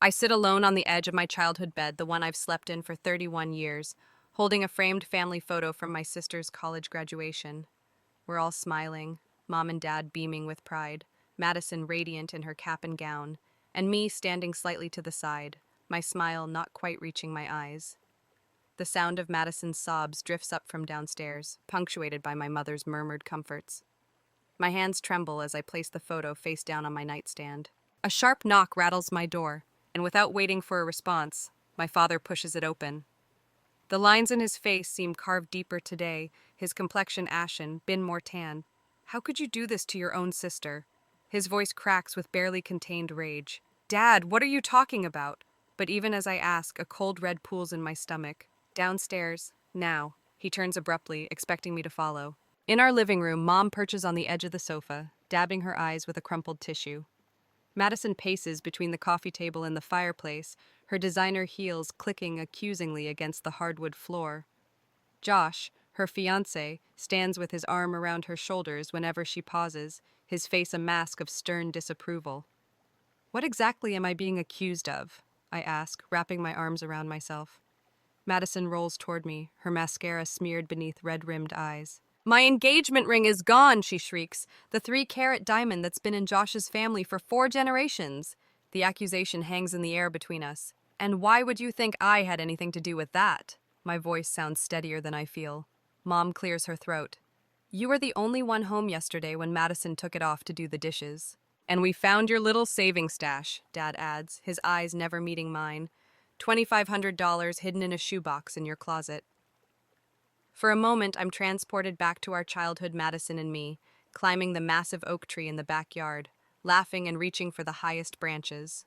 I sit alone on the edge of my childhood bed, the one I've slept in for 31 years, holding a framed family photo from my sister's college graduation. We're all smiling, mom and dad beaming with pride, Madison radiant in her cap and gown, and me standing slightly to the side, my smile not quite reaching my eyes. The sound of Madison's sobs drifts up from downstairs, punctuated by my mother's murmured comforts. My hands tremble as I place the photo face down on my nightstand. A sharp knock rattles my door, and without waiting for a response, my father pushes it open. The lines in his face seem carved deeper today, his complexion ashen, been more tan. How could you do this to your own sister? His voice cracks with barely contained rage. Dad, what are you talking about? But even as I ask, a cold red pools in my stomach. Downstairs, now. He turns abruptly, expecting me to follow. In our living room, Mom perches on the edge of the sofa, dabbing her eyes with a crumpled tissue. Madison paces between the coffee table and the fireplace, her designer heels clicking accusingly against the hardwood floor. Josh, her fiancé, stands with his arm around her shoulders whenever she pauses, his face a mask of stern disapproval. What exactly am I being accused of? I ask, wrapping my arms around myself. Madison rolls toward me, her mascara smeared beneath red-rimmed eyes. My engagement ring is gone, she shrieks. The 3-carat diamond that's been in Josh's family for 4 generations. The accusation hangs in the air between us. And why would you think I had anything to do with that? My voice sounds steadier than I feel. Mom clears her throat. You were the only one home yesterday when Madison took it off to do the dishes. And we found your little saving stash, Dad adds, his eyes never meeting mine. $2,500 hidden in a shoebox in your closet. For a moment, I'm transported back to our childhood Madison and me, climbing the massive oak tree in the backyard, laughing and reaching for the highest branches.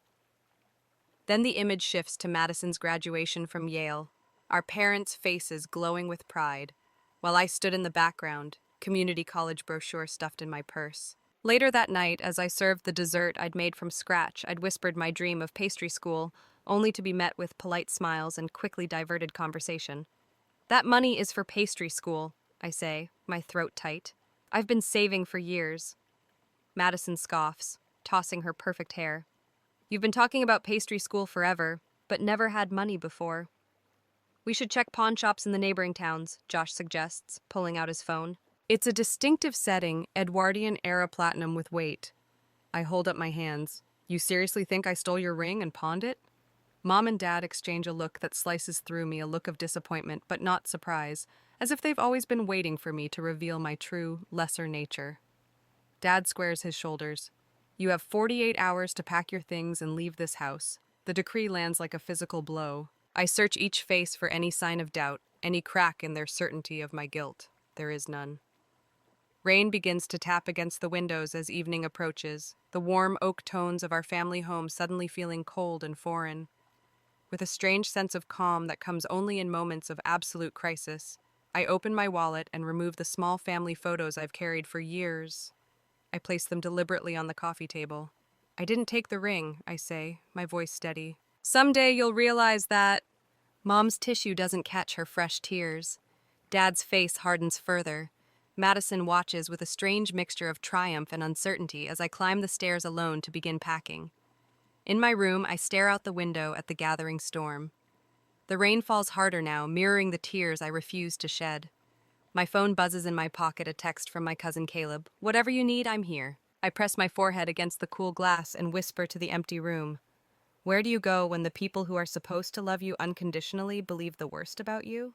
Then the image shifts to Madison's graduation from Yale, our parents' faces glowing with pride, while I stood in the background, community college brochure stuffed in my purse. Later that night, as I served the dessert I'd made from scratch, I'd whispered my dream of pastry school, only to be met with polite smiles and quickly diverted conversation. That money is for pastry school, I say, my throat tight. I've been saving for years. Madison scoffs, tossing her perfect hair. You've been talking about pastry school forever, but never had money before. We should check pawn shops in the neighboring towns, Josh suggests, pulling out his phone. It's a distinctive setting, Edwardian-era platinum with weight. I hold up my hands. You seriously think I stole your ring and pawned it? Mom and Dad exchange a look that slices through me, a look of disappointment, but not surprise, as if they've always been waiting for me to reveal my true, lesser nature. Dad squares his shoulders. You have 48 hours to pack your things and leave this house. The decree lands like a physical blow. I search each face for any sign of doubt, any crack in their certainty of my guilt. There is none. Rain begins to tap against the windows as evening approaches, the warm oak tones of our family home suddenly feeling cold and foreign. With a strange sense of calm that comes only in moments of absolute crisis, I open my wallet and remove the small family photos I've carried for years. I place them deliberately on the coffee table. I didn't take the ring, I say, my voice steady. Someday you'll realize that. Mom's tissue doesn't catch her fresh tears. Dad's face hardens further. Madison watches with a strange mixture of triumph and uncertainty as I climb the stairs alone to begin packing. In my room, I stare out the window at the gathering storm. The rain falls harder now, mirroring the tears I refuse to shed. My phone buzzes in my pocket, a text from my cousin Caleb. Whatever you need, I'm here. I press my forehead against the cool glass and whisper to the empty room. Where do you go when the people who are supposed to love you unconditionally believe the worst about you?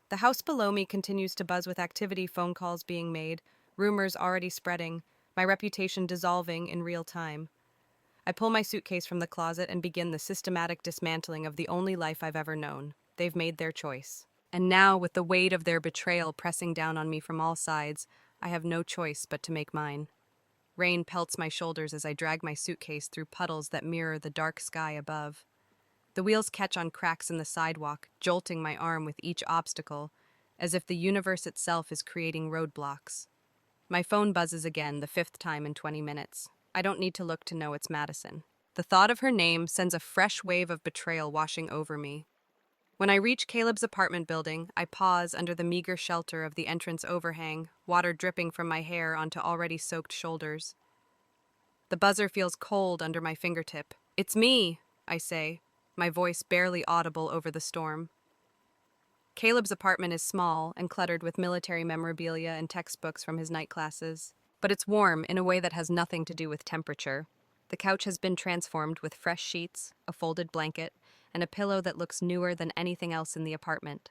The house below me continues to buzz with activity, phone calls being made, rumors already spreading, my reputation dissolving in real time. I pull my suitcase from the closet and begin the systematic dismantling of the only life I've ever known. They've made their choice. And now, with the weight of their betrayal pressing down on me from all sides, I have no choice but to make mine. Rain pelts my shoulders as I drag my suitcase through puddles that mirror the dark sky above. The wheels catch on cracks in the sidewalk, jolting my arm with each obstacle, as if the universe itself is creating roadblocks. My phone buzzes again, the 5th time in 20 minutes. I don't need to look to know it's Madison. The thought of her name sends a fresh wave of betrayal washing over me. When I reach Caleb's apartment building, I pause under the meager shelter of the entrance overhang, water dripping from my hair onto already soaked shoulders. The buzzer feels cold under my fingertip. It's me, I say, my voice barely audible over the storm. Caleb's apartment is small and cluttered with military memorabilia and textbooks from his night classes. But it's warm in a way that has nothing to do with temperature. The couch has been transformed with fresh sheets, a folded blanket, and a pillow that looks newer than anything else in the apartment.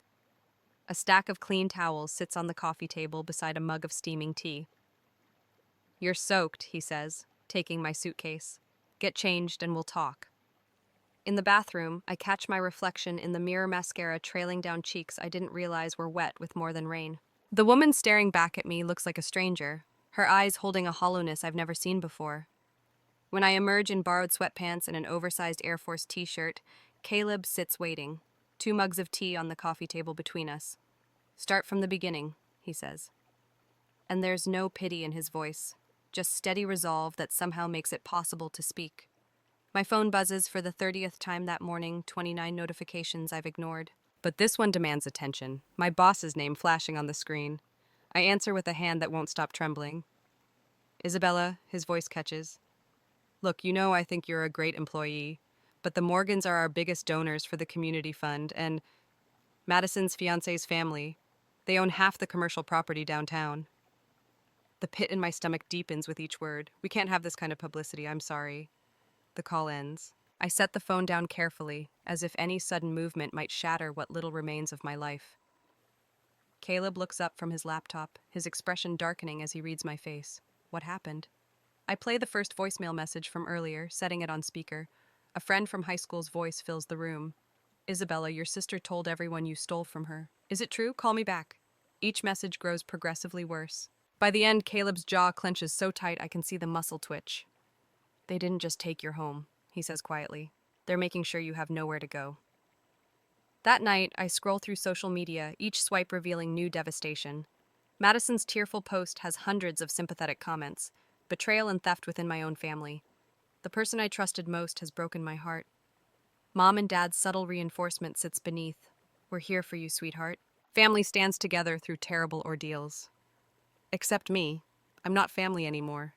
A stack of clean towels sits on the coffee table beside a mug of steaming tea. You're soaked, he says, taking my suitcase. Get changed and we'll talk. In the bathroom, I catch my reflection in the mirror mascara trailing down cheeks I didn't realize were wet with more than rain. The woman staring back at me looks like a stranger, her eyes holding a hollowness I've never seen before. When I emerge in borrowed sweatpants and an oversized Air Force t-shirt, Caleb sits waiting, 2 mugs of tea on the coffee table between us. Start from the beginning, he says. And there's no pity in his voice, just steady resolve that somehow makes it possible to speak. My phone buzzes for the 30th time that morning, 29 notifications I've ignored. But this one demands attention, my boss's name flashing on the screen. I answer with a hand that won't stop trembling. Isabella, his voice catches. Look, you know I think you're a great employee, but the Morgans are our biggest donors for the community fund, and Madison's fiance's family. They own half the commercial property downtown. The pit in my stomach deepens with each word. We can't have this kind of publicity, I'm sorry. The call ends. I set the phone down carefully, as if any sudden movement might shatter what little remains of my life. Caleb looks up from his laptop, his expression darkening as he reads my face. What happened? I play the first voicemail message from earlier, setting it on speaker. A friend from high school's voice fills the room. Isabella, your sister told everyone you stole from her. Is it true? Call me back. Each message grows progressively worse. By the end, Caleb's jaw clenches so tight I can see the muscle twitch. They didn't just take your home, he says quietly. They're making sure you have nowhere to go. That night, I scroll through social media, each swipe revealing new devastation. Madison's tearful post has hundreds of sympathetic comments. Betrayal and theft within my own family. The person I trusted most has broken my heart. Mom and Dad's subtle reinforcement sits beneath. We're here for you, sweetheart. Family stands together through terrible ordeals. Except me. I'm not family anymore.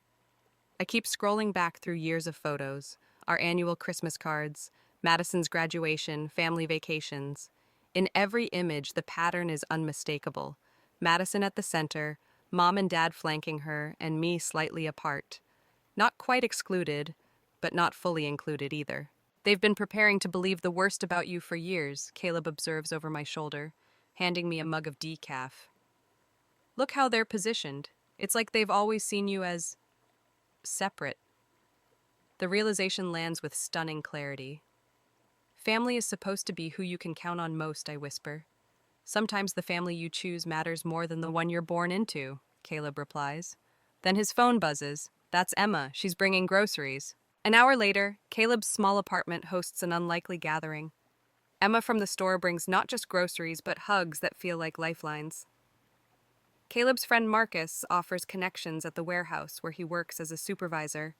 I keep scrolling back through years of photos, our annual Christmas cards, Madison's graduation, family vacations. In every image, the pattern is unmistakable. Madison at the center, Mom and Dad flanking her, and me slightly apart. Not quite excluded, but not fully included either. They've been preparing to believe the worst about you for years, Caleb observes over my shoulder, handing me a mug of decaf. Look how they're positioned. It's like they've always seen you as separate. The realization lands with stunning clarity. Family is supposed to be who you can count on most, I whisper. Sometimes the family you choose matters more than the one you're born into, Caleb replies. Then his phone buzzes. That's Emma. She's bringing groceries. An hour later, Caleb's small apartment hosts an unlikely gathering. Emma from the store brings not just groceries, but hugs that feel like lifelines. Caleb's friend Marcus offers connections at the warehouse where he works as a supervisor.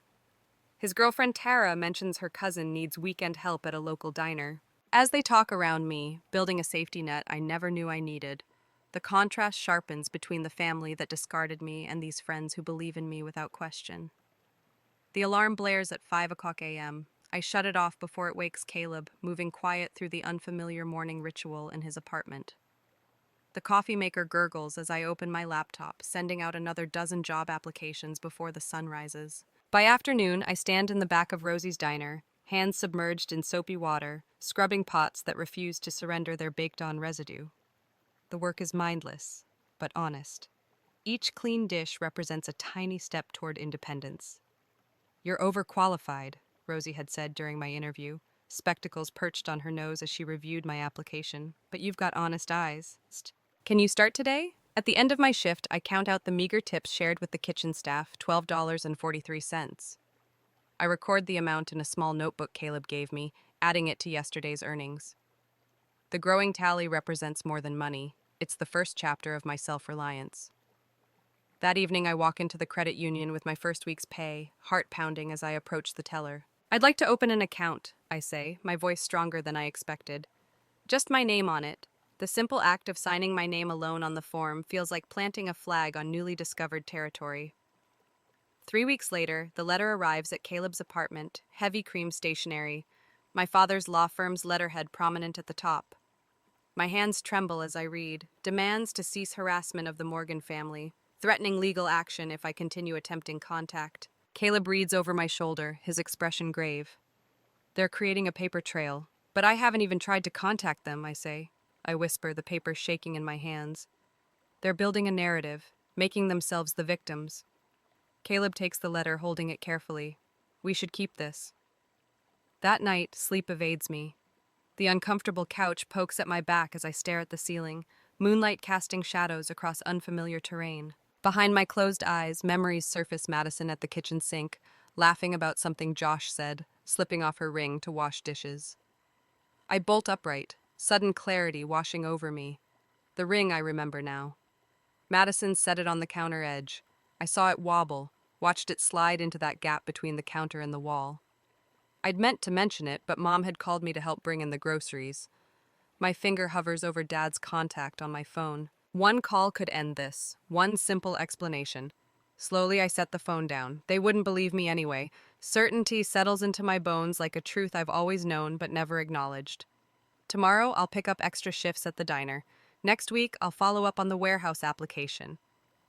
His girlfriend Tara mentions her cousin needs weekend help at a local diner. As they talk around me, building a safety net I never knew I needed, the contrast sharpens between the family that discarded me and these friends who believe in me without question. The alarm blares at 5 a.m. I shut it off before it wakes Caleb, moving quiet through the unfamiliar morning ritual in his apartment. The coffee maker gurgles as I open my laptop, sending out another dozen job applications before the sun rises. By afternoon, I stand in the back of Rosie's diner, hands submerged in soapy water, scrubbing pots that refuse to surrender their baked-on residue. The work is mindless, but honest. Each clean dish represents a tiny step toward independence. You're overqualified, Rosie had said during my interview, spectacles perched on her nose as she reviewed my application. But you've got honest eyes. Can you start today? At the end of my shift, I count out the meager tips shared with the kitchen staff, $12.43. I record the amount in a small notebook Caleb gave me, adding it to yesterday's earnings. The growing tally represents more than money. It's the first chapter of my self-reliance. That evening, I walk into the credit union with my first week's pay, heart pounding as I approach the teller. I'd like to open an account, I say, my voice stronger than I expected. Just my name on it. The simple act of signing my name alone on the form feels like planting a flag on newly discovered territory. 3 weeks later, the letter arrives at Caleb's apartment, heavy cream stationery, my father's law firm's letterhead prominent at the top. My hands tremble as I read, demands to cease harassment of the Morgan family, threatening legal action if I continue attempting contact. Caleb reads over my shoulder, his expression grave. They're creating a paper trail, but I haven't even tried to contact them, I say. I whisper, the paper shaking in my hands. They're building a narrative, making themselves the victims. Caleb takes the letter, holding it carefully. We should keep this. That night, sleep evades me. The uncomfortable couch pokes at my back as I stare at the ceiling, moonlight casting shadows across unfamiliar terrain. Behind my closed eyes, memories surface. Madison at the kitchen sink, laughing about something Josh said, slipping off her ring to wash dishes. I bolt upright, sudden clarity washing over me. The ring I remember now. Madison set it on the counter edge. I saw it wobble, watched it slide into that gap between the counter and the wall. I'd meant to mention it, but Mom had called me to help bring in the groceries. My finger hovers over Dad's contact on my phone. One call could end this, one simple explanation. Slowly, I set the phone down. They wouldn't believe me anyway. Certainty settles into my bones like a truth I've always known but never acknowledged. Tomorrow, I'll pick up extra shifts at the diner. Next week, I'll follow up on the warehouse application.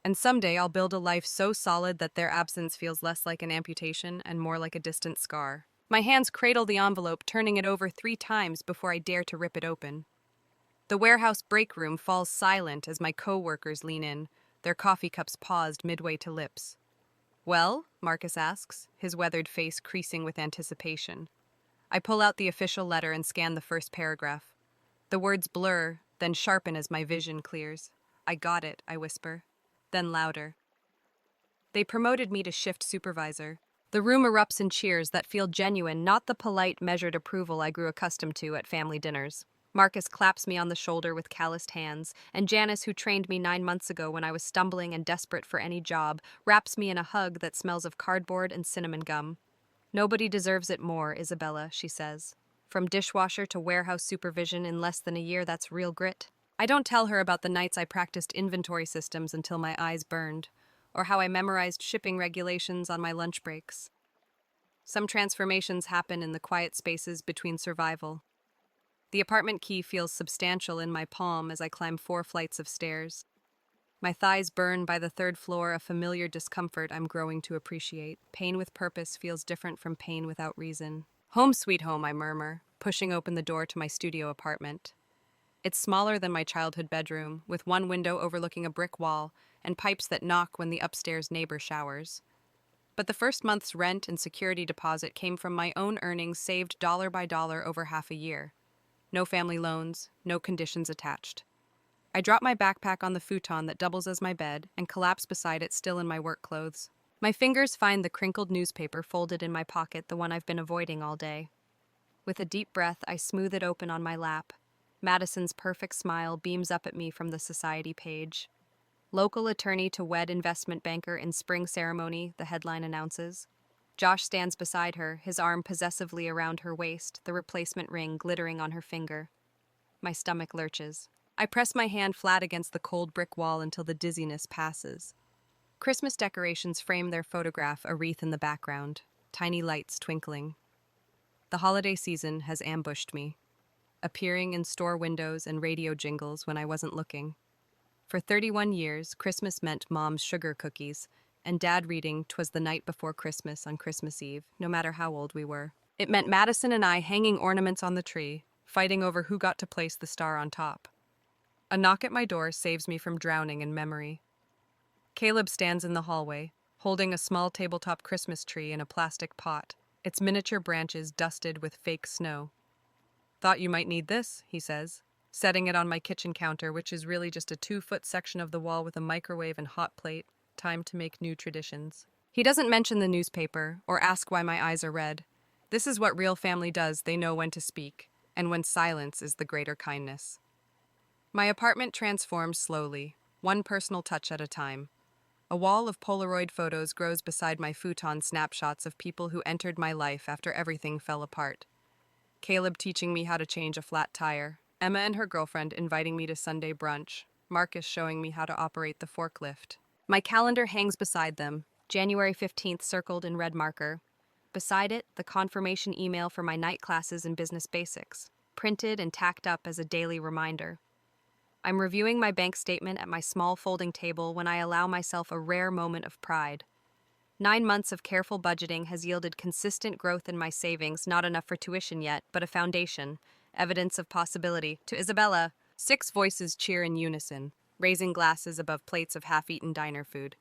And someday, I'll build a life so solid that their absence feels less like an amputation and more like a distant scar. My hands cradle the envelope, turning it over 3 times before I dare to rip it open. The warehouse break room falls silent as my co-workers lean in, their coffee cups paused midway to lips. Well? Marcus asks, his weathered face creasing with anticipation. I pull out the official letter and scan the first paragraph. The words blur, then sharpen as my vision clears. I got it, I whisper. Then louder. They promoted me to shift supervisor. The room erupts in cheers that feel genuine, not the polite, measured approval I grew accustomed to at family dinners. Marcus claps me on the shoulder with calloused hands, and Janice, who trained me 9 months ago when I was stumbling and desperate for any job, wraps me in a hug that smells of cardboard and cinnamon gum. Nobody deserves it more, Isabella, she says. From dishwasher to warehouse supervision in less than a year, that's real grit. I don't tell her about the nights I practiced inventory systems until my eyes burned, or how I memorized shipping regulations on my lunch breaks. Some transformations happen in the quiet spaces between survival. The apartment key feels substantial in my palm as I climb 4 flights of stairs. My thighs burn by the 3rd floor, a familiar discomfort I'm growing to appreciate. Pain with purpose feels different from pain without reason. Home sweet home, I murmur, pushing open the door to my studio apartment. It's smaller than my childhood bedroom, with one window overlooking a brick wall and pipes that knock when the upstairs neighbor showers. But the first month's rent and security deposit came from my own earnings, saved dollar by dollar over half a year. No family loans, no conditions attached. I drop my backpack on the futon that doubles as my bed and collapse beside it, still in my work clothes. My fingers find the crinkled newspaper folded in my pocket, the one I've been avoiding all day. With a deep breath, I smooth it open on my lap. Madison's perfect smile beams up at me from the society page. Local attorney to wed investment banker in spring ceremony, the headline announces. Josh stands beside her, his arm possessively around her waist, the replacement ring glittering on her finger. My stomach lurches. I press my hand flat against the cold brick wall until the dizziness passes. Christmas decorations frame their photograph, a wreath in the background, tiny lights twinkling. The holiday season has ambushed me, appearing in store windows and radio jingles when I wasn't looking. For 31 years, Christmas meant Mom's sugar cookies, and Dad reading "'Twas the Night Before Christmas" on Christmas Eve, no matter how old we were. It meant Madison and I hanging ornaments on the tree, fighting over who got to place the star on top. A knock at my door saves me from drowning in memory. Caleb stands in the hallway, holding a small tabletop Christmas tree in a plastic pot, its miniature branches dusted with fake snow. "Thought you might need this," he says, setting it on my kitchen counter, which is really just a 2-foot section of the wall with a microwave and hot plate. Time to make new traditions. He doesn't mention the newspaper or ask why my eyes are red. This is what real family does. They know when to speak, and when silence is the greater kindness. My apartment transforms slowly, one personal touch at a time. A wall of Polaroid photos grows beside my futon, snapshots of people who entered my life after everything fell apart. Caleb teaching me how to change a flat tire, Emma and her girlfriend inviting me to Sunday brunch, Marcus showing me how to operate the forklift. My calendar hangs beside them, January 15th circled in red marker. Beside it, the confirmation email for my night classes in business basics, printed and tacked up as a daily reminder. I'm reviewing my bank statement at my small folding table when I allow myself a rare moment of pride. 9 months of careful budgeting has yielded consistent growth in my savings, not enough for tuition yet, but a foundation, evidence of possibility. To Isabella, 6 voices cheer in unison, raising glasses above plates of half-eaten diner food.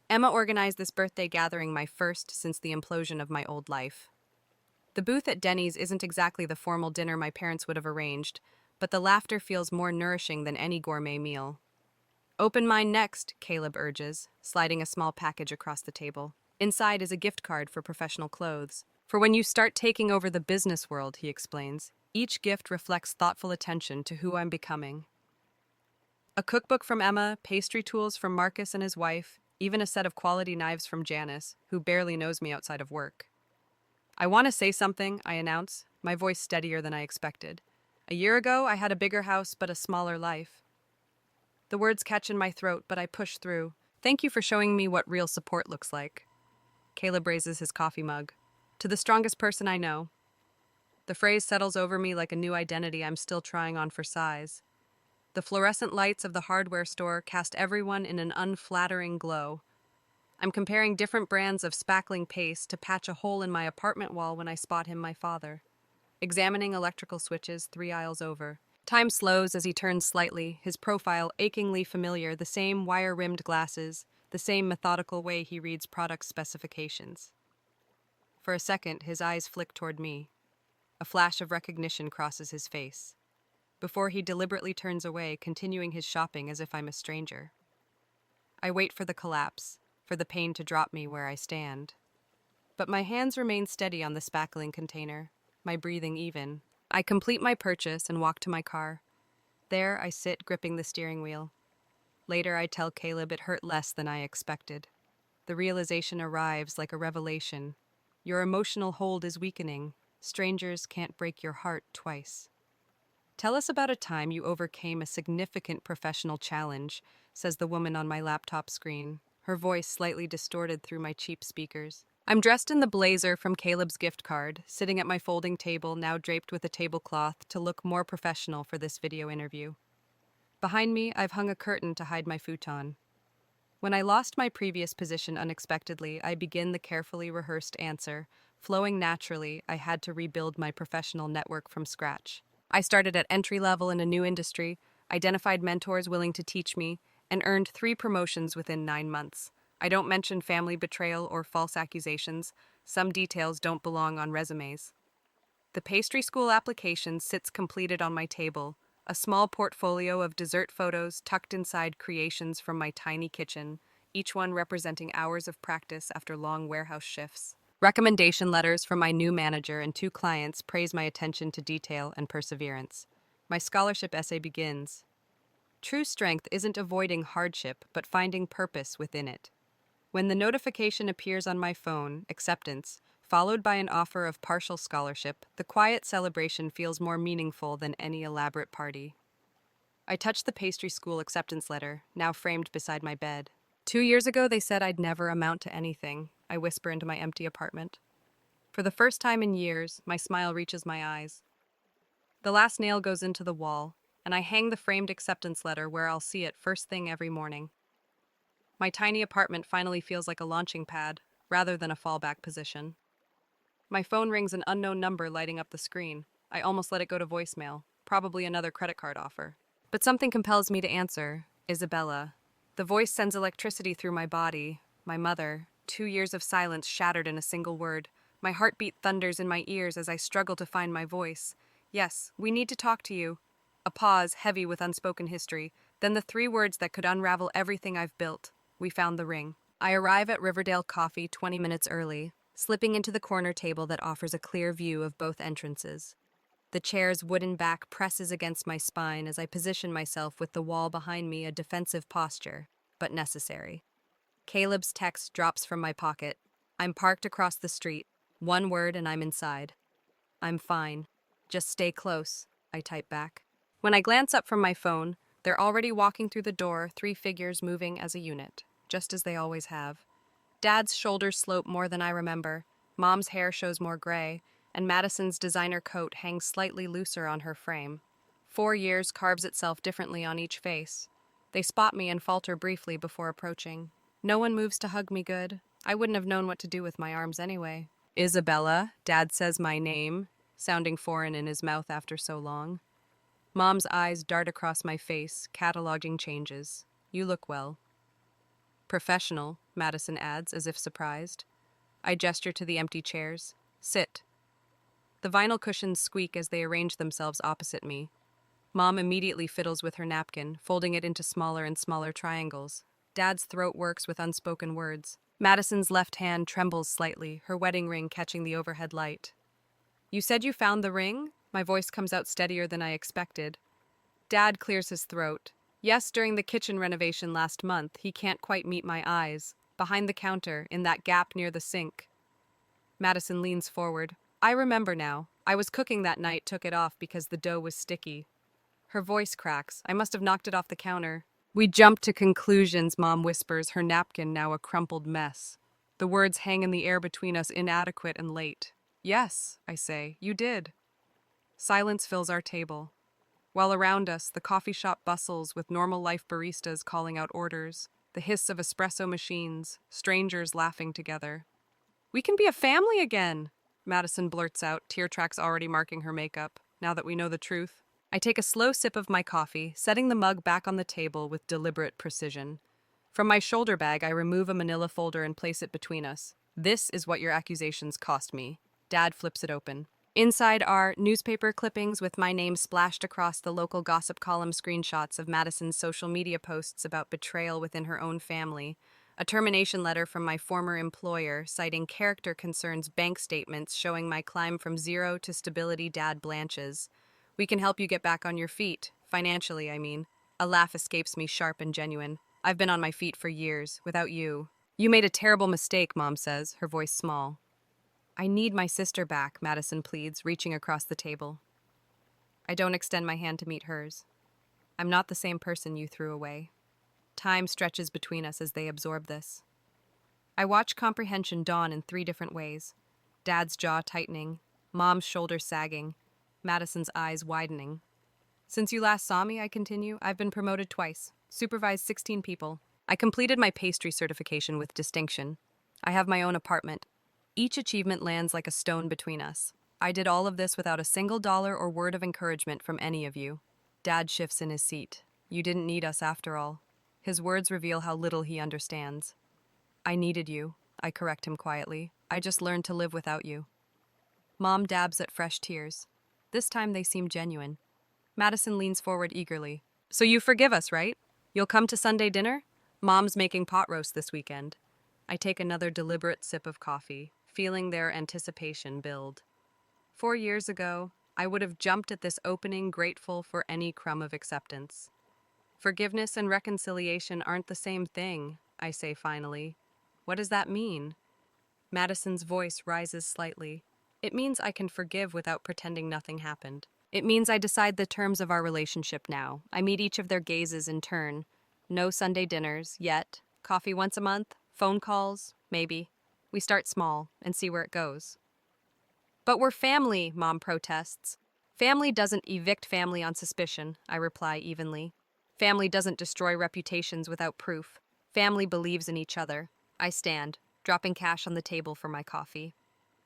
Emma organized this birthday gathering, my first since the implosion of my old life. The booth at Denny's isn't exactly the formal dinner my parents would have arranged, but the laughter feels more nourishing than any gourmet meal. Open mine next, Caleb urges, sliding a small package across the table. Inside is a gift card for professional clothes. For when you start taking over the business world, he explains. Each gift reflects thoughtful attention to who I'm becoming. A cookbook from Emma, pastry tools from Marcus and his wife, even a set of quality knives from Janice, who barely knows me outside of work. I want to say something, I announce, my voice steadier than I expected. A year ago, I had a bigger house but a smaller life. The words catch in my throat, but I push through. Thank you for showing me what real support looks like. Caleb raises his coffee mug. To the strongest person I know. The phrase settles over me like a new identity I'm still trying on for size. The fluorescent lights of the hardware store cast everyone in an unflattering glow. I'm comparing different brands of spackling paste to patch a hole in my apartment wall when I spot him, my father. Examining electrical switches 3 aisles over. Time slows as he turns slightly, his profile achingly familiar, the same wire-rimmed glasses, the same methodical way he reads product specifications. For a second, his eyes flick toward me. A flash of recognition crosses his face. Before he deliberately turns away, continuing his shopping as if I'm a stranger. I wait for the collapse, for the pain to drop me where I stand. But my hands remain steady on the spackling container, my breathing even. I complete my purchase and walk to my car. There I sit, gripping the steering wheel. Later I tell Caleb it hurt less than I expected. The realization arrives like a revelation. Your emotional hold is weakening. Strangers can't break your heart twice. Tell us about a time you overcame a significant professional challenge, says the woman on my laptop screen, her voice slightly distorted through my cheap speakers. I'm dressed in the blazer from Caleb's gift card, sitting at my folding table, now draped with a tablecloth to look more professional for this video interview. Behind me, I've hung a curtain to hide my futon. When I lost my previous position unexpectedly, I begin the carefully rehearsed answer. Flowing naturally, I had to rebuild my professional network from scratch. I started at entry level in a new industry, identified mentors willing to teach me, and earned 3 promotions within 9 months. I don't mention family betrayal or false accusations. Some details don't belong on resumes. The pastry school application sits completed on my table, a small portfolio of dessert photos tucked inside creations from my tiny kitchen, each one representing hours of practice after long warehouse shifts. Recommendation letters from my new manager and 2 clients praise my attention to detail and perseverance. My scholarship essay begins. True strength isn't avoiding hardship, but finding purpose within it. When the notification appears on my phone, acceptance, followed by an offer of partial scholarship, the quiet celebration feels more meaningful than any elaborate party. I touch the pastry school acceptance letter, now framed beside my bed. 2 years ago, they said I'd never amount to anything, I whisper into my empty apartment. For the first time in years, my smile reaches my eyes. The last nail goes into the wall, and I hang the framed acceptance letter where I'll see it first thing every morning. My tiny apartment finally feels like a launching pad, rather than a fallback position. My phone rings, an unknown number lighting up the screen. I almost let it go to voicemail, probably another credit card offer. But something compels me to answer. Isabella. The voice sends electricity through my body. My mother. 2 years of silence shattered in a single word. My heartbeat thunders in my ears as I struggle to find my voice. Yes, we need to talk to you. A pause, heavy with unspoken history. Then the 3 words that could unravel everything I've built. We found the ring. I arrive at Riverdale Coffee 20 minutes early, slipping into the corner table that offers a clear view of both entrances. The chair's wooden back presses against my spine as I position myself with the wall behind me, a defensive posture, but necessary. Caleb's text drops from my pocket. I'm parked across the street. 1 word and I'm inside. I'm fine. Just stay close, I type back. When I glance up from my phone, they're already walking through the door, 3 figures moving as a unit, just as they always have. Dad's shoulders slope more than I remember. Mom's hair shows more gray, and Madison's designer coat hangs slightly looser on her frame. 4 years carves itself differently on each face. They spot me and falter briefly before approaching. No one moves to hug me good. I wouldn't have known what to do with my arms anyway. Isabella, Dad says my name, sounding foreign in his mouth after so long. Mom's eyes dart across my face, cataloging changes. You look well. Professional, Madison adds, as if surprised. I gesture to the empty chairs. Sit. The vinyl cushions squeak as they arrange themselves opposite me. Mom immediately fiddles with her napkin, folding it into smaller and smaller triangles. Dad's throat works with unspoken words. Madison's left hand trembles slightly, her wedding ring catching the overhead light. You said you found the ring? My voice comes out steadier than I expected. Dad clears his throat. Yes, during the kitchen renovation last month, he can't quite meet my eyes. Behind the counter, in that gap near the sink. Madison leans forward. I remember now. I was cooking that night, took it off because the dough was sticky. Her voice cracks. I must have knocked it off the counter. We jump to conclusions, Mom whispers, her napkin now a crumpled mess. The words hang in the air between us, inadequate and late. Yes, I say, you did. Silence fills our table. While around us, the coffee shop bustles with normal life baristas calling out orders, the hiss of espresso machines, strangers laughing together. We can be a family again, Madison blurts out, tear tracks already marking her makeup, now that we know the truth. I take a slow sip of my coffee, setting the mug back on the table with deliberate precision. From my shoulder bag, I remove a manila folder and place it between us. This is what your accusations cost me. Dad flips it open. Inside are newspaper clippings with my name splashed across the local gossip column, screenshots of Madison's social media posts about betrayal within her own family, a termination letter from my former employer citing character concerns, bank statements showing my climb from zero to stability. Dad blanches. We can help you get back on your feet, financially, I mean. A laugh escapes me, sharp and genuine. I've been on my feet for years, without you. You made a terrible mistake, Mom says, her voice small. I need my sister back, Madison pleads, reaching across the table. I don't extend my hand to meet hers. I'm not the same person you threw away. Time stretches between us as they absorb this. I watch comprehension dawn in 3 different ways. Dad's jaw tightening, Mom's shoulders sagging, Madison's eyes widening. Since you last saw me, I continue, I've been promoted twice, supervised 16 people. I completed my pastry certification with distinction. I have my own apartment. Each achievement lands like a stone between us. I did all of this without a single dollar or word of encouragement from any of you. Dad shifts in his seat. You didn't need us after all. His words reveal how little he understands. I needed you, I correct him quietly. I just learned to live without you. Mom dabs at fresh tears. This time they seem genuine. Madison leans forward eagerly. So you forgive us, right? You'll come to Sunday dinner? Mom's making pot roast this weekend. I take another deliberate sip of coffee, feeling their anticipation build. 4 years ago, I would have jumped at this opening, grateful for any crumb of acceptance. Forgiveness and reconciliation aren't the same thing, I say finally. What does that mean? Madison's voice rises slightly. It means I can forgive without pretending nothing happened. It means I decide the terms of our relationship now. I meet each of their gazes in turn. No Sunday dinners, yet. Coffee once a month, phone calls, maybe. We start small and see where it goes. But we're family, Mom protests. Family doesn't evict family on suspicion, I reply evenly. Family doesn't destroy reputations without proof. Family believes in each other. I stand, dropping cash on the table for my coffee.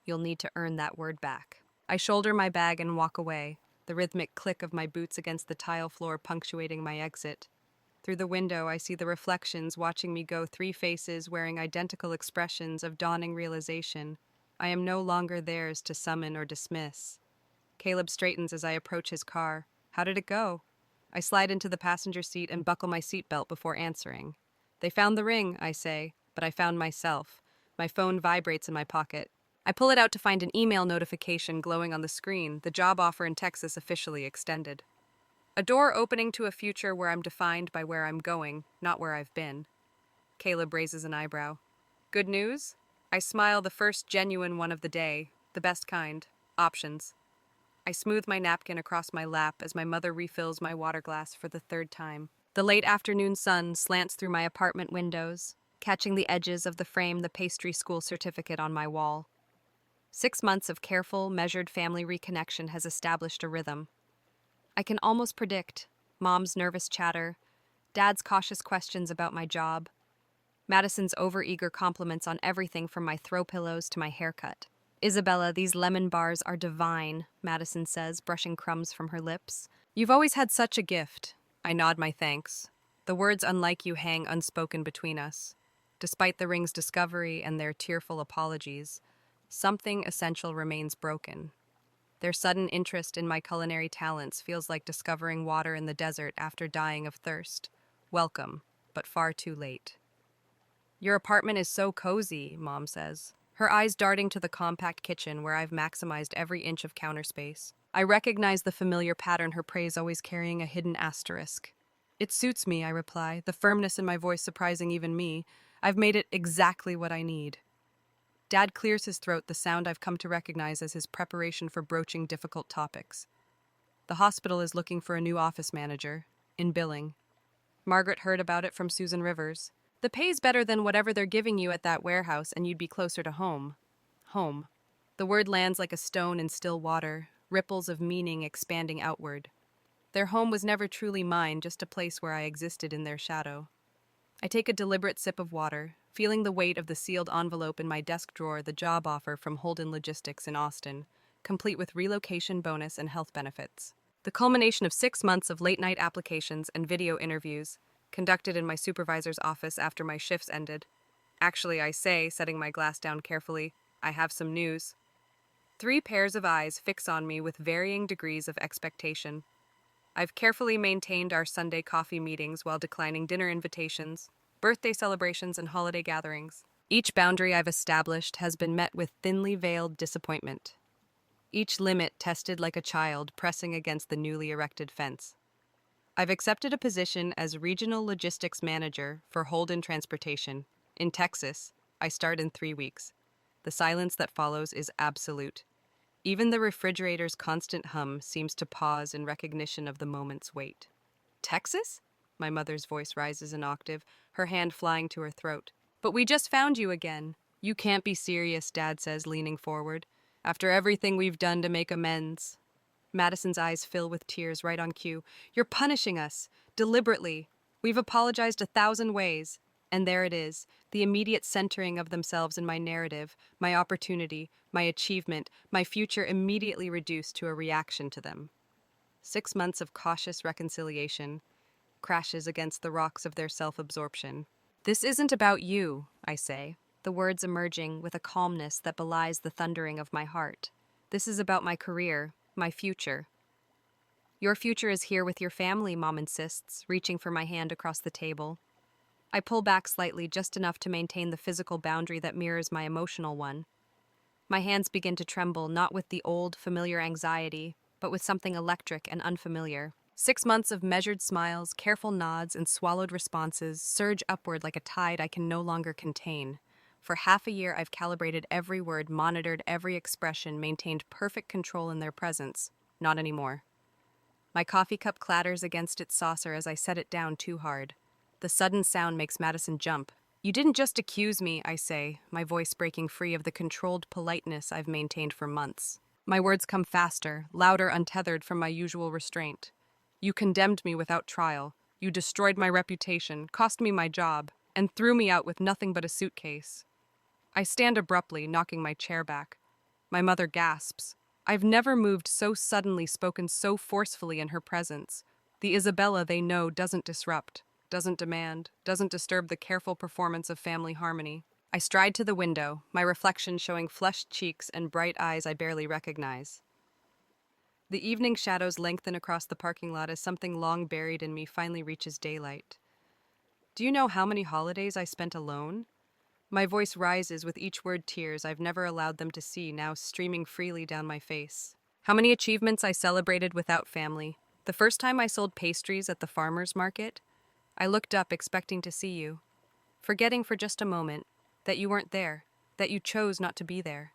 You'll need to earn that word back. I shoulder my bag and walk away, the rhythmic click of my boots against the tile floor punctuating my exit. Through the window, I see the reflections watching me go, 3 faces wearing identical expressions of dawning realization. I am no longer theirs to summon or dismiss. Caleb straightens as I approach his car. How did it go? I slide into the passenger seat and buckle my seatbelt before answering. They found the ring, I say, but I found myself. My phone vibrates in my pocket. I pull it out to find an email notification glowing on the screen, the job offer in Texas officially extended. A door opening to a future where I'm defined by where I'm going, not where I've been. Caleb raises an eyebrow. Good news? I smile, the first genuine one of the day, the best kind. Options. I smooth my napkin across my lap as my mother refills my water glass for the 3rd time. The late afternoon sun slants through my apartment windows, catching the edges of the frame the pastry school certificate on my wall. 6 months of careful, measured family reconnection has established a rhythm. I can almost predict Mom's nervous chatter, Dad's cautious questions about my job, Madison's overeager compliments on everything from my throw pillows to my haircut. Isabella, these lemon bars are divine, Madison says, brushing crumbs from her lips. You've always had such a gift. I nod my thanks. The words unlike you hang unspoken between us. Despite the ring's discovery and their tearful apologies, something essential remains broken. Their sudden interest in my culinary talents feels like discovering water in the desert after dying of thirst. Welcome, but far too late. Your apartment is so cozy, Mom says, her eyes darting to the compact kitchen where I've maximized every inch of counter space. I recognize the familiar pattern, her praise always carrying a hidden asterisk. It suits me, I reply, the firmness in my voice surprising even me. I've made it exactly what I need. Dad clears his throat, the sound I've come to recognize as his preparation for broaching difficult topics. The hospital is looking for a new office manager, in billing. Margaret heard about it from Susan Rivers. The pay's better than whatever they're giving you at that warehouse, and you'd be closer to home. Home. The word lands like a stone in still water, ripples of meaning expanding outward. Their home was never truly mine, just a place where I existed in their shadow. I take a deliberate sip of water, feeling the weight of the sealed envelope in my desk drawer, the job offer from Holden Logistics in Austin, complete with relocation bonus and health benefits. The culmination of 6 months of late-night applications and video interviews, conducted in my supervisor's office after my shifts ended. Actually, I say, setting my glass down carefully, I have some news. 3 pairs of eyes fix on me with varying degrees of expectation. I've carefully maintained our Sunday coffee meetings while declining dinner invitations, birthday celebrations, and holiday gatherings. Each boundary I've established has been met with thinly veiled disappointment. Each limit tested like a child pressing against the newly erected fence. I've accepted a position as Regional Logistics Manager for Holden Transportation. In Texas, I start in 3 weeks. The silence that follows is absolute. Even the refrigerator's constant hum seems to pause in recognition of the moment's weight. Texas? My mother's voice rises an octave, her hand flying to her throat. But we just found you again. You can't be serious, Dad says, leaning forward. After everything we've done to make amends. Madison's eyes fill with tears right on cue. You're punishing us, deliberately. We've apologized 1,000 ways. And there it is, the immediate centering of themselves in my narrative, my opportunity, my achievement, my future immediately reduced to a reaction to them. 6 months of cautious reconciliation crashes against the rocks of their self-absorption. This isn't about you, I say, the words emerging with a calmness that belies the thundering of my heart. This is about my career, my future. Your future is here with your family, Mom insists, reaching for my hand across the table. I pull back slightly, just enough to maintain the physical boundary that mirrors my emotional one. My hands begin to tremble, not with the old, familiar anxiety, but with something electric and unfamiliar. 6 months of measured smiles, careful nods, and swallowed responses surge upward like a tide I can no longer contain. For half a year, I've calibrated every word, monitored every expression, maintained perfect control in their presence. Not anymore. My coffee cup clatters against its saucer as I set it down too hard. The sudden sound makes Madison jump. You didn't just accuse me, I say, my voice breaking free of the controlled politeness I've maintained for months. My words come faster, louder, untethered from my usual restraint. You condemned me without trial. You destroyed my reputation, cost me my job, and threw me out with nothing but a suitcase. I stand abruptly, knocking my chair back. My mother gasps. I've never moved so suddenly, spoken so forcefully in her presence. The Isabella they know doesn't disrupt, doesn't demand, doesn't disturb the careful performance of family harmony. I stride to the window, my reflection showing flushed cheeks and bright eyes I barely recognize. The evening shadows lengthen across the parking lot as something long buried in me finally reaches daylight. Do you know how many holidays I spent alone? My voice rises with each word, tears I've never allowed them to see now streaming freely down my face. How many achievements I celebrated without family. The first time I sold pastries at the farmer's market, I looked up expecting to see you, forgetting for just a moment that you weren't there, that you chose not to be there.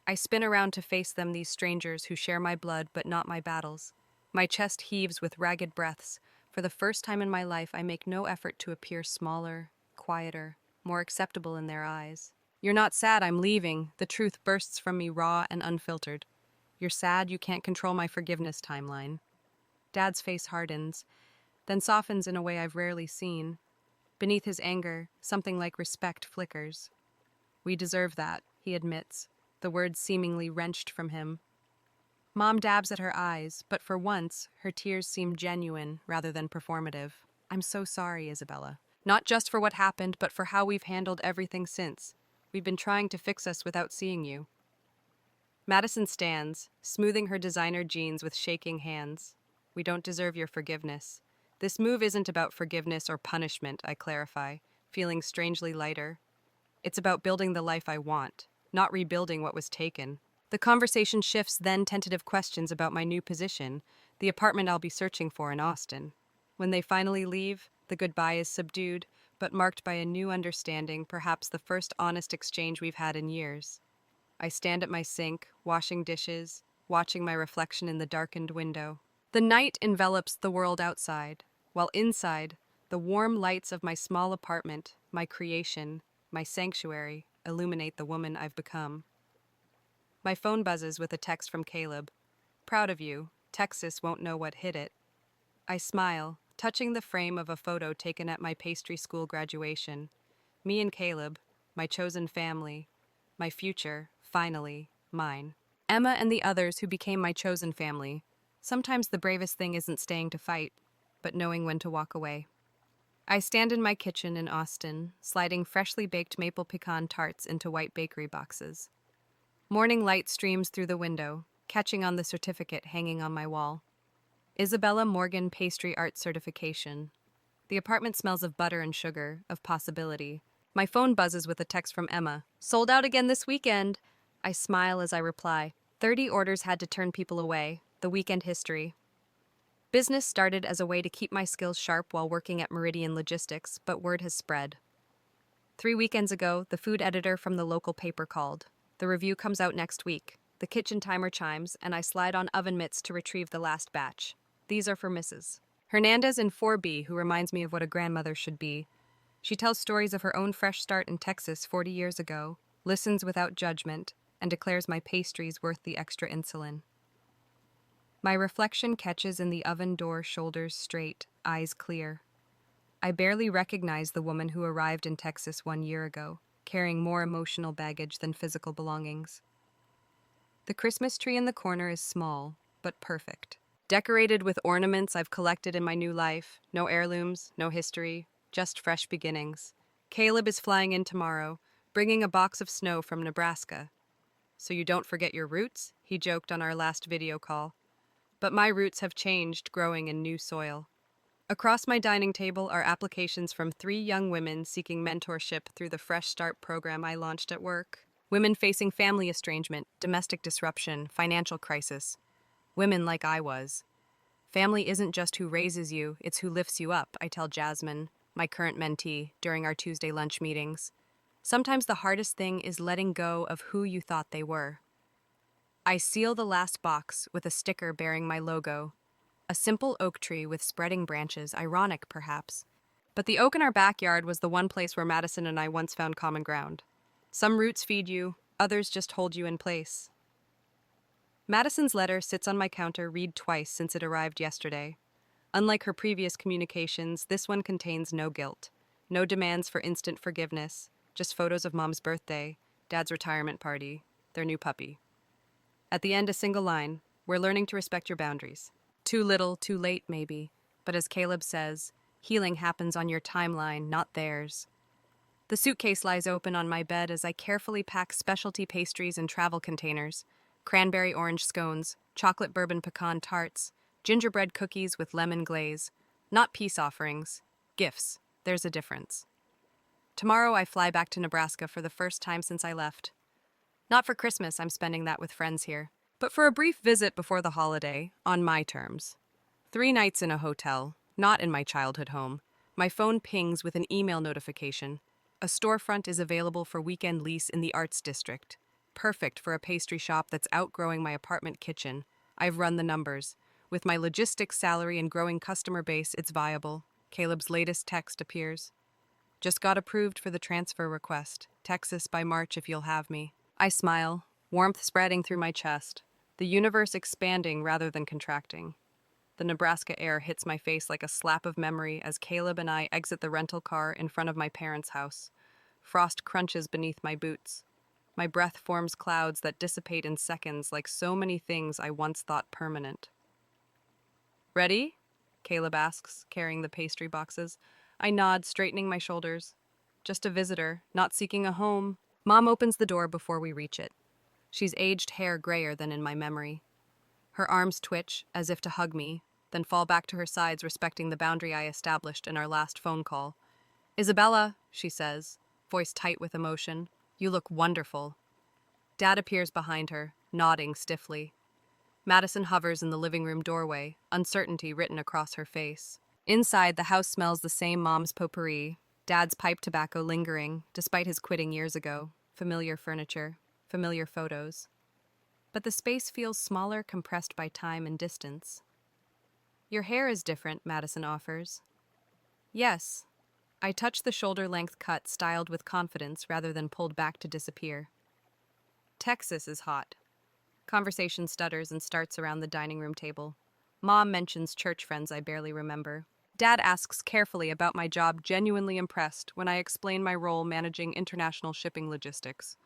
I spin around to face them, these strangers who share my blood but not my battles. My chest heaves with ragged breaths. For the first time in my life, I make no effort to appear smaller, quieter, more acceptable in their eyes. You're not sad I'm leaving. The truth bursts from me raw and unfiltered. You're sad you can't control my forgiveness timeline. Dad's face hardens, then softens in a way I've rarely seen. Beneath his anger, something like respect flickers. We deserve that, he admits, the words seemingly wrenched from him. Mom dabs at her eyes, but for once, her tears seem genuine rather than performative. I'm so sorry, Isabella. Not just for what happened, but for how we've handled everything since. We've been trying to fix us without seeing you. Madison stands, smoothing her designer jeans with shaking hands. We don't deserve your forgiveness. This move isn't about forgiveness or punishment, I clarify, feeling strangely lighter. It's about building the life I want, not rebuilding what was taken. The conversation shifts then tentative questions about my new position, the apartment I'll be searching for in Austin. When they finally leave, the goodbye is subdued, but marked by a new understanding, perhaps the first honest exchange we've had in years. I stand at my sink, washing dishes, watching my reflection in the darkened window. The night envelops the world outside, while inside, the warm lights of my small apartment, my creation, my sanctuary, illuminate the woman I've become. My phone buzzes with a text from Caleb. Proud of you. Texas won't know what hit it. I smile, touching the frame of a photo taken at my pastry school graduation. Me and Caleb, my chosen family, my future, finally, mine. Emma and the others who became my chosen family. Sometimes the bravest thing isn't staying to fight, but knowing when to walk away. I stand in my kitchen in Austin, sliding freshly baked maple pecan tarts into white bakery boxes. Morning light streams through the window, catching on the certificate hanging on my wall. Isabella Morgan Pastry Art Certification. The apartment smells of butter and sugar, of possibility. My phone buzzes with a text from Emma. Sold out again this weekend. I smile as I reply. 30 orders had to turn people away. The weekend history. Business started as a way to keep my skills sharp while working at Meridian Logistics, but word has spread. 3 weekends ago, the food editor from the local paper called. The review comes out next week. The kitchen timer chimes, and I slide on oven mitts to retrieve the last batch. These are for Mrs. Hernandez in 4B, who reminds me of what a grandmother should be. She tells stories of her own fresh start in Texas 40 years ago, listens without judgment, and declares my pastries worth the extra insulin. My reflection catches in the oven door, shoulders straight, eyes clear. I barely recognize the woman who arrived in Texas 1 year ago, carrying more emotional baggage than physical belongings. The Christmas tree in the corner is small, but perfect. Decorated with ornaments I've collected in my new life, no heirlooms, no history, just fresh beginnings. Caleb is flying in tomorrow, bringing a box of snow from Nebraska. So you don't forget your roots, he joked on our last video call. But my roots have changed, growing in new soil. Across my dining table are applications from 3 young women seeking mentorship through the Fresh Start program I launched at work. Women facing family estrangement, domestic disruption, financial crisis. Women like I was. Family isn't just who raises you, it's who lifts you up, I tell Jasmine, my current mentee, during our Tuesday lunch meetings. Sometimes the hardest thing is letting go of who you thought they were. I seal the last box with a sticker bearing my logo. A simple oak tree with spreading branches, ironic perhaps. But the oak in our backyard was the one place where Madison and I once found common ground. Some roots feed you, others just hold you in place. Madison's letter sits on my counter, read twice since it arrived yesterday. Unlike her previous communications, this one contains no guilt, no demands for instant forgiveness, just photos of Mom's birthday, Dad's retirement party, their new puppy. At the end, a single line, we're learning to respect your boundaries. Too little, too late, maybe. But as Caleb says, healing happens on your timeline, not theirs. The suitcase lies open on my bed as I carefully pack specialty pastries in travel containers, cranberry orange scones, chocolate bourbon pecan tarts, gingerbread cookies with lemon glaze. Not peace offerings, gifts. There's a difference. Tomorrow I fly back to Nebraska for the first time since I left. Not for Christmas, I'm spending that with friends here, but for a brief visit before the holiday, on my terms. 3 nights in a hotel, not in my childhood home. My phone pings with an email notification. A storefront is available for weekend lease in the Arts District. Perfect for a pastry shop that's outgrowing my apartment kitchen. I've run the numbers. With my logistics salary and growing customer base, it's viable. Caleb's latest text appears. Just got approved for the transfer request. Texas by March if you'll have me. I smile, warmth spreading through my chest, the universe expanding rather than contracting. The Nebraska air hits my face like a slap of memory as Caleb and I exit the rental car in front of my parents' house. Frost crunches beneath my boots. My breath forms clouds that dissipate in seconds like so many things I once thought permanent. Ready? Caleb asks, carrying the pastry boxes. I nod, straightening my shoulders. Just a visitor, not seeking a home. Mom opens the door before we reach it. She's aged hair grayer than in my memory. Her arms twitch, as if to hug me, then fall back to her sides, respecting the boundary I established in our last phone call. Isabella, she says, voice tight with emotion, you look wonderful. Dad appears behind her, nodding stiffly. Madison hovers in the living room doorway, uncertainty written across her face. Inside, the house smells the same mom's potpourri, Dad's pipe tobacco lingering, despite his quitting years ago. Familiar furniture, familiar photos. But the space feels smaller, compressed by time and distance. Your hair is different, Madison offers. Yes. I touch the shoulder-length cut styled with confidence rather than pulled back to disappear. Texas is hot. Conversation stutters and starts around the dining room table. Mom mentions church friends I barely remember. Dad asks carefully about my job, genuinely impressed when I explain my role managing international shipping logistics.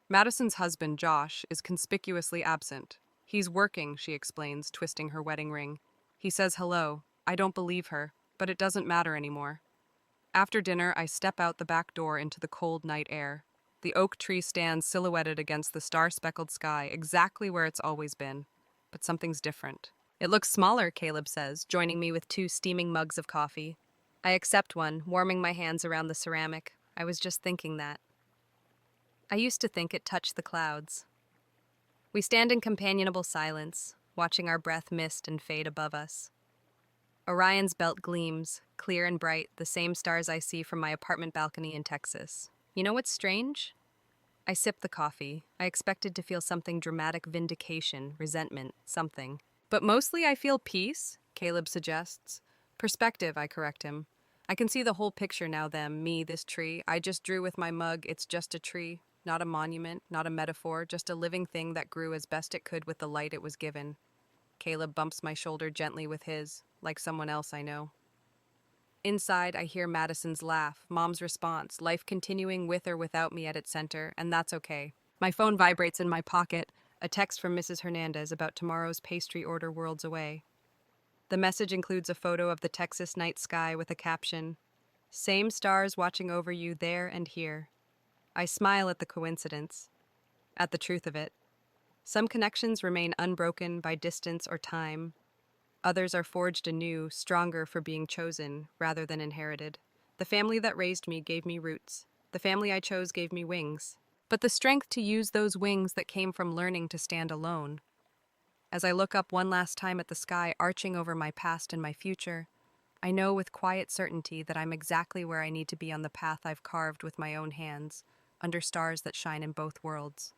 Madison's husband, Josh, is conspicuously absent. He's working, she explains, twisting her wedding ring. He says hello. I don't believe her, but it doesn't matter anymore. After dinner, I step out the back door into the cold night air. The oak tree stands silhouetted against the star-speckled sky, exactly where it's always been. But something's different. It looks smaller, Caleb says, joining me with 2 steaming mugs of coffee. I accept one, warming my hands around the ceramic. I was just thinking that. I used to think it touched the clouds. We stand in companionable silence, watching our breath mist and fade above us. Orion's belt gleams, clear and bright, the same stars I see from my apartment balcony in Texas. You know what's strange? I sip the coffee. I expected to feel something dramatic, vindication, resentment, something. But mostly I feel peace, Caleb suggests. Perspective, I correct him. I can see the whole picture now, them, me, this tree. I just drew with my mug, it's just a tree. Not a monument, not a metaphor, just a living thing that grew as best it could with the light it was given. Caleb bumps my shoulder gently with his, like someone else I know. Inside, I hear Madison's laugh, Mom's response, life continuing with or without me at its center, and that's okay. My phone vibrates in my pocket, a text from Mrs. Hernandez about tomorrow's pastry order worlds away. The message includes a photo of the Texas night sky with a caption, "Same stars watching over you there and here." I smile at the coincidence, at the truth of it. Some connections remain unbroken by distance or time. Others are forged anew, stronger for being chosen rather than inherited. The family that raised me gave me roots. The family I chose gave me wings. But the strength to use those wings that came from learning to stand alone. As I look up one last time at the sky arching over my past and my future, I know with quiet certainty that I'm exactly where I need to be on the path I've carved with my own hands, under stars that shine in both worlds.